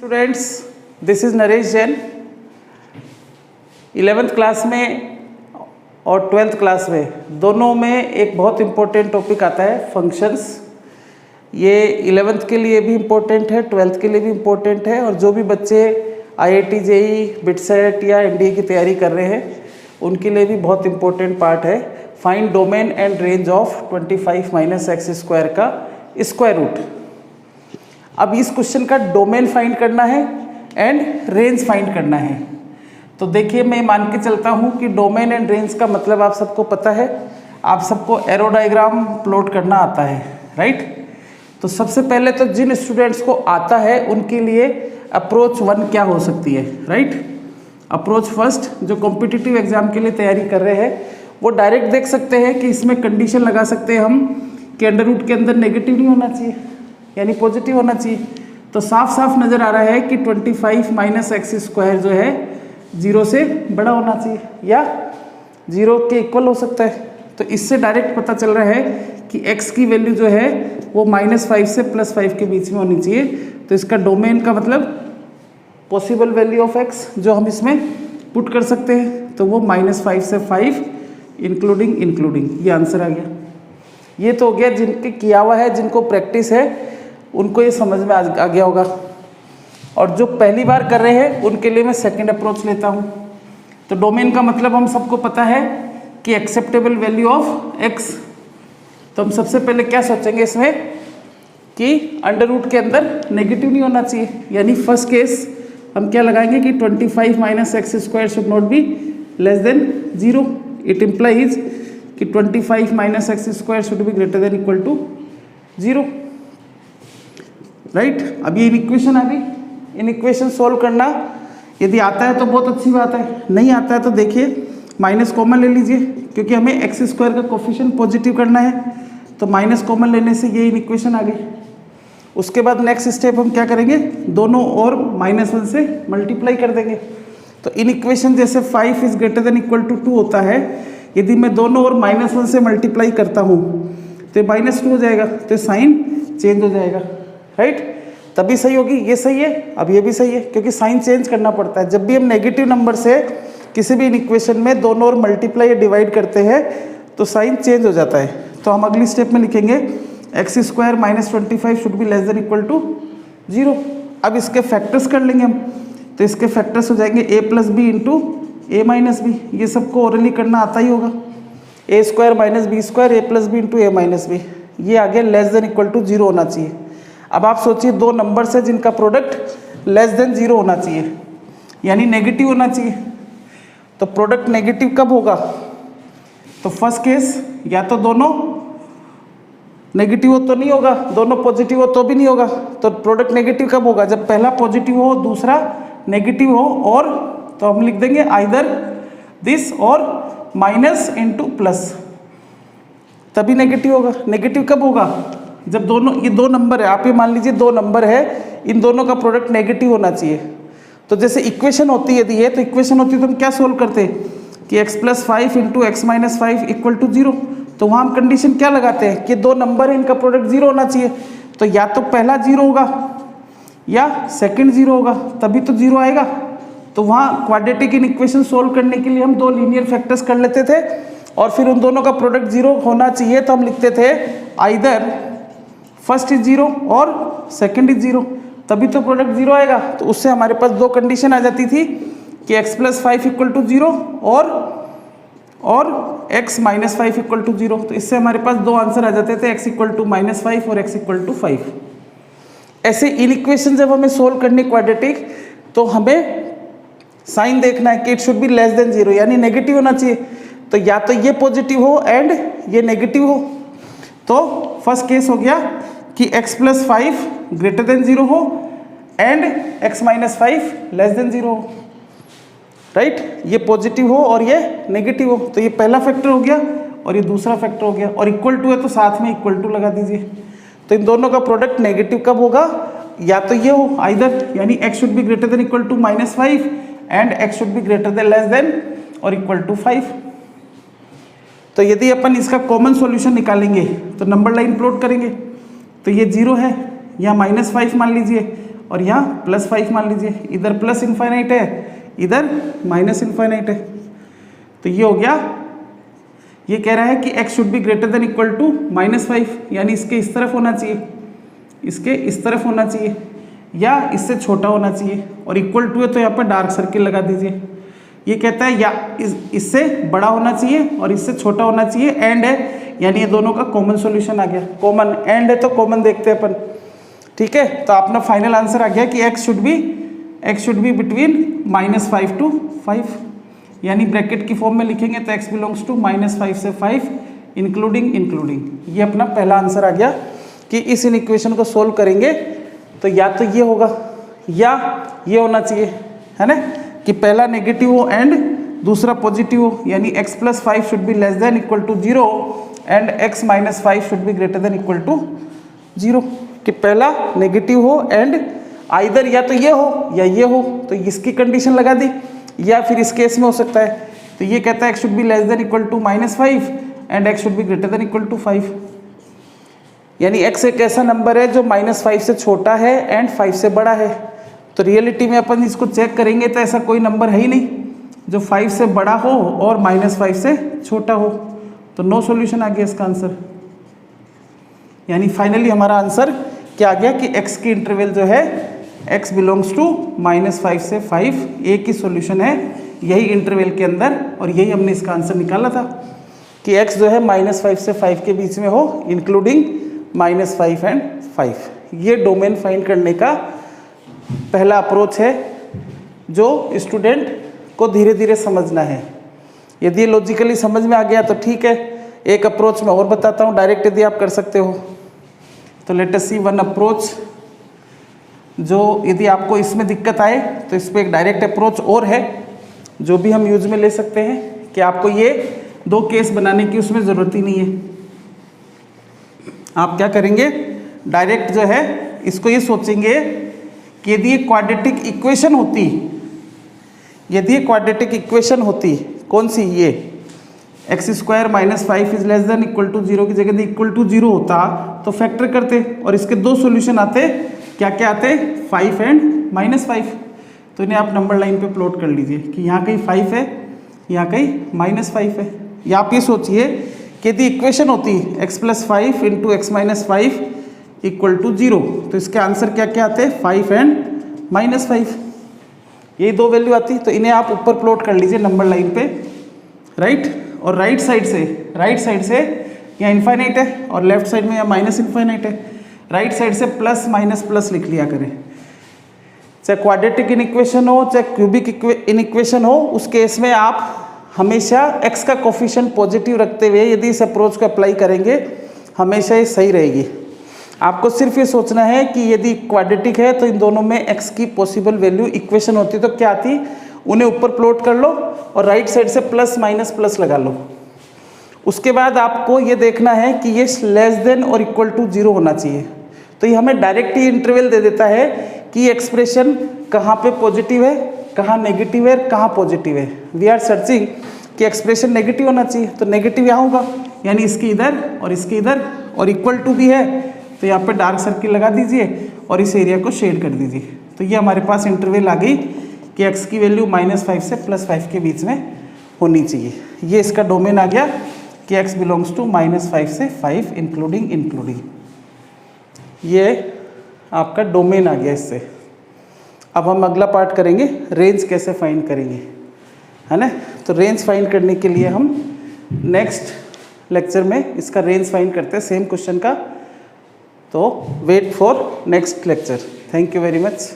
Students, this is Naresh Jain. 11th class में और 12th class में दोनों में एक बहुत इम्पोर्टेंट टॉपिक आता है फंक्शंस। ये 11th के लिए भी इम्पोर्टेंट है, 12th के लिए भी इम्पोर्टेंट है, और जो भी बच्चे IIT जेई बिटसेट या NDA की तैयारी कर रहे हैं उनके लिए भी बहुत इम्पोर्टेंट पार्ट है। Find domain and range of 25 minus x square का स्क्वायर रूट। अब इस क्वेश्चन का डोमेन फाइंड करना है एंड रेंज फाइंड करना है। तो देखिए, मैं मान के चलता हूँ कि डोमेन एंड रेंज का मतलब आप सबको पता है, आप सबको एरो डायग्राम प्लॉट करना आता है, राइट। तो सबसे पहले तो जिन स्टूडेंट्स को आता है उनके लिए अप्रोच 1 क्या हो सकती है, राइट। अप्रोच फर्स्ट, जो कॉम्पिटिटिव एग्जाम के लिए तैयारी कर रहे हैं वो डायरेक्ट देख सकते हैं कि इसमें कंडीशन लगा सकते हैं हम कि अंडर रूट के अंदर नेगेटिव नहीं होना चाहिए, यानी पॉजिटिव होना चाहिए। तो साफ साफ नज़र आ रहा है कि 25 माइनस एक्स स्क्वायर जो है 0 से बड़ा होना चाहिए या 0 के इक्वल हो सकता है। तो इससे डायरेक्ट पता चल रहा है कि x की वैल्यू जो है वो -5 से +5 के बीच में होनी चाहिए। तो इसका डोमेन का मतलब पॉसिबल वैल्यू ऑफ x जो हम इसमें पुट कर सकते हैं, तो वो -5 से 5 इंक्लूडिंग ये आंसर आ गया। ये तो हो गया जिनके किया हुआ है, जिनको प्रैक्टिस है उनको ये समझ में आ गया होगा, और जो पहली बार कर रहे हैं उनके लिए मैं सेकंड अप्रोच लेता हूँ। तो डोमेन का मतलब हम सबको पता है कि एक्सेप्टेबल वैल्यू ऑफ x। तो हम सबसे पहले क्या सोचेंगे इसमें कि अंडर रूट के अंदर नेगेटिव नहीं होना चाहिए, यानी फर्स्ट केस हम क्या लगाएंगे कि 25 minus x square should not be less than 0। It implies कि 25 minus x square should be greater than equal to 0, right. अब ये इक्वेशन आ गई। इन इक्वेशन सोल्व करना यदि आता है तो बहुत अच्छी बात है, नहीं आता है तो देखिए माइनस कॉमन ले लीजिए, क्योंकि हमें एक्स स्क्वायर का कोफिशिएंट पॉजिटिव करना है। तो माइनस कॉमन लेने से ये इन इक्वेशन आ गई। उसके बाद नेक्स्ट स्टेप हम क्या करेंगे, दोनों और -1 से मल्टीप्लाई कर देंगे। तो इन इक्वेशन जैसे 5 is greater than equal to 2 होता है, यदि मैं दोनों और -1 से मल्टीप्लाई करता हूँ तो -2 हो जाएगा, तो साइन चेंज हो जाएगा, राइट। तभी सही होगी, ये सही है, अब ये भी सही है, क्योंकि साइन चेंज करना पड़ता है। जब भी हम नेगेटिव नंबर से किसी भी इक्वेशन में दोनों और मल्टीप्लाई या डिवाइड करते हैं तो साइन चेंज हो जाता है। तो हम अगली स्टेप में लिखेंगे x square -25 should be less than equal to 0। अब इसके फैक्टर्स कर लेंगे हम, तो इसके फैक्टर्स हो जाएंगे a plus b into a minus b. ये सबको ओरली करना आता ही होगा। a square minus b square a plus b into a minus b, ये आगे लेस देन इक्वल टू 0 होना चाहिए। अब आप सोचिए दो नंबर्स है जिनका प्रोडक्ट लेस देन 0 होना चाहिए, यानी नेगेटिव होना चाहिए। तो प्रोडक्ट नेगेटिव कब होगा, तो फर्स्ट केस या तो दोनों नेगेटिव हो तो नहीं होगा, दोनों पॉजिटिव हो तो भी नहीं होगा। तो प्रोडक्ट नेगेटिव कब होगा, जब पहला पॉजिटिव हो दूसरा नेगेटिव हो, और तो हम लिख देंगे आइदर दिस और माइनस इंटू प्लस, तभी नेगेटिव होगा। नेगेटिव कब होगा, जब दोनों, ये दो नंबर है, आप ये मान लीजिए दो नंबर है, इन दोनों का प्रोडक्ट नेगेटिव होना चाहिए। तो जैसे इक्वेशन होती है, यदि है तो इक्वेशन होती है तो हम क्या सोल्व करते कि x + 5 into x minus 5 equal to 0। तो वहाँ हम कंडीशन क्या लगाते हैं कि दो नंबर है, इनका प्रोडक्ट 0 होना चाहिए। तो या तो पहला 0 होगा या सेकंड 0 होगा, तभी तो 0 आएगा। तो वहाँ क्वाड्रेटिक इन इक्वेशन सोल्व करने के लिए हम दो लीनियर फैक्टर्स कर लेते थे, और फिर उन दोनों का प्रोडक्ट 0 होना चाहिए, तो हम लिखते थे आइदर फर्स्ट इज 0 और सेकंड इज 0, तभी तो प्रोडक्ट 0 आएगा। तो उससे हमारे पास दो कंडीशन आ जाती थी कि x + 5 इक्वल टू 0 और x - 5 इक्वल टू 0। तो इससे हमारे पास दो आंसर आ जाते थे, x इक्वल टू -5 और x इक्वल टू 5। ऐसे इन इक्वेशन जब हमें सोल्व करनी क्वाड्रेटिक, तो हमें साइन देखना है कि it should be less than 0, यानी नेगेटिव होना चाहिए। तो या तो ये पॉजिटिव हो एंड ये नेगेटिव हो। तो फर्स्ट केस हो गया कि x + 5 ग्रेटर देन 0 हो एंड x - 5 लेस देन 0 हो, राइट। ये पॉजिटिव हो और ये नेगेटिव हो। तो ये पहला फैक्टर हो गया और ये दूसरा फैक्टर हो गया, और इक्वल टू है तो साथ में इक्वल टू लगा दीजिए। तो इन दोनों का प्रोडक्ट नेगेटिव कब होगा, या तो ये हो आइदर, यानी x should be greater than equal to -5 and x should be greater than less than और इक्वल टू 5। तो यदि अपन इसका कॉमन सॉल्यूशन निकालेंगे तो नंबर लाइन प्लॉट करेंगे, तो ये 0 है, यहाँ -5 मान लीजिए, और यहाँ +5 मान लीजिए, इधर प्लस इन्फाइनाइट है, इधर माइनस इन्फाइनाइट है। तो ये हो गया, ये कह रहा है कि x should be greater than equal to -5, यानी इसके इस तरफ होना चाहिए, इसके इस तरफ होना चाहिए या इससे छोटा होना चाहिए, और इक्वल टू है तो यहाँ पर डार्क सर्किल लगा दीजिए। ये कहता है या इससे बड़ा होना चाहिए और इससे छोटा होना चाहिए, एंड है, यानी ये दोनों का कॉमन सॉल्यूशन आ गया। कॉमन एंड है तो कॉमन देखते हैं अपन, ठीक है। तो अपना फाइनल आंसर आ गया कि x should be between -5 to 5, यानी ब्रैकेट की फॉर्म में लिखेंगे तो x बिलोंग्स टू -5 से 5 इंक्लूडिंग। ये अपना पहला आंसर आ गया कि इस इक्वेशन को सोल्व करेंगे तो या तो ये होगा या ये होना चाहिए, है ना, कि पहला नेगेटिव हो एंड दूसरा पॉजिटिव हो, यानी x + 5 should be less than equal to 0 and x - 5 should be greater than equal to 0, कि पहला नेगेटिव हो एंड आइदर या तो ये हो या ये हो, तो इसकी कंडीशन लगा दी, या फिर इस केस में हो सकता है। तो ये कहता है x should be less than equal to -5 and x should be greater than equal to 5, यानी x एक ऐसा नंबर है जो -5 से छोटा है एंड 5 से बड़ा है। तो रियलिटी में अपन इसको चेक करेंगे तो ऐसा कोई नंबर है ही नहीं जो 5 से बड़ा हो और -5 से छोटा हो, तो नो सॉल्यूशन आ गया इसका आंसर। यानी फाइनली हमारा आंसर क्या आ गया कि x की इंटरवल जो है x बिलोंग्स टू -5 से 5, एक ही सॉल्यूशन है यही इंटरवल के अंदर, और यही हमने इसका आंसर निकाला था कि x जो है -5 से 5 के बीच में हो, इंक्लूडिंग -5 एंड 5। ये डोमेन फाइंड करने का पहला अप्रोच है जो स्टूडेंट को धीरे धीरे समझना है। यदि लॉजिकली समझ में आ गया तो ठीक है, एक अप्रोच मैं और बताता हूँ, डायरेक्ट यदि आप कर सकते हो तो लेट अस सी वन अप्रोच, जो यदि आपको इसमें दिक्कत आए तो इस पर एक डायरेक्ट अप्रोच और है जो भी हम यूज में ले सकते हैं, कि आपको ये 2 केस बनाने की उसमें ज़रूरत ही नहीं है। आप क्या करेंगे, डायरेक्ट जो है इसको ये सोचेंगे कि यदि ये क्वाड्रेटिक इक्वेशन होती, यदि ये क्वाड्रेटिक इक्वेशन होती, कौन सी, ये x² - 5 is less than equal to 0 की जगह यदि इक्वल टू 0 होता तो फैक्टर करते और इसके 2 सॉल्यूशन आते, क्या क्या आते, 5 एंड -5। तो इन्हें आप नंबर लाइन पे प्लॉट कर लीजिए कि यहाँ कहीं 5 है, यहाँ कहीं -5 है। या आप ये सोचिए कि यदि इक्वेशन होती x + 5 × x - 5 इक्वल टू 0, तो इसके आंसर क्या क्या आते, 5 एंड -5, यही 2 वैल्यू आती। तो इन्हें आप ऊपर प्लॉट कर लीजिए नंबर लाइन पे, राइट। और राइट साइड से यहाँ इन्फाइनाइट है और लेफ्ट साइड में यहाँ माइनस इन्फाइनाइट है, राइट साइड से प्लस माइनस प्लस लिख लिया करें। चाहे क्वाड्रेटिक इनइक्वेशन हो चाहे क्यूबिक इनइक्वेशन हो, उस केस में आप हमेशा x का कोफिशिएंट पॉजिटिव रखते हुए यदि इस अप्रोच को अप्लाई करेंगे हमेशा ये सही रहेगी। आपको सिर्फ ये सोचना है कि यदि क्वाड्रेटिक है तो इन दोनों में x की पॉसिबल वैल्यू इक्वेशन होती तो क्या आती, उन्हें ऊपर प्लॉट कर लो और राइट साइड से प्लस माइनस प्लस लगा लो। उसके बाद आपको ये देखना है कि ये लेस देन और इक्वल टू 0 होना चाहिए। तो ये हमें डायरेक्ट ही इंटरवल दे देता है कि एक्सप्रेशन कहाँ पे पॉजिटिव है, कहाँ नेगेटिव है, कहाँ पॉजिटिव है। वी आर सर्चिंग कि एक्सप्रेशन नेगेटिव होना चाहिए, तो नेगेटिव यहाँ होगा, यानी इसके इधर और इसके इधर, और इक्वल टू भी है तो यहाँ पे डार्क सर्किल लगा दीजिए और इस एरिया को शेड कर दीजिए। तो ये हमारे पास इंटरवल आ गई कि x की वैल्यू -5 से +5 के बीच में होनी चाहिए। ये इसका डोमेन आ गया कि x बिलोंग्स टू -5 से 5 इंक्लूडिंग। ये आपका डोमेन आ गया इससे। अब हम अगला पार्ट करेंगे, रेंज कैसे फाइंड करेंगे, है ना। तो रेंज फाइंड करने के लिए हम नेक्स्ट लेक्चर में इसका रेंज फाइंड करते हैं सेम क्वेश्चन का। तो wait for next lecture. Thank you very much.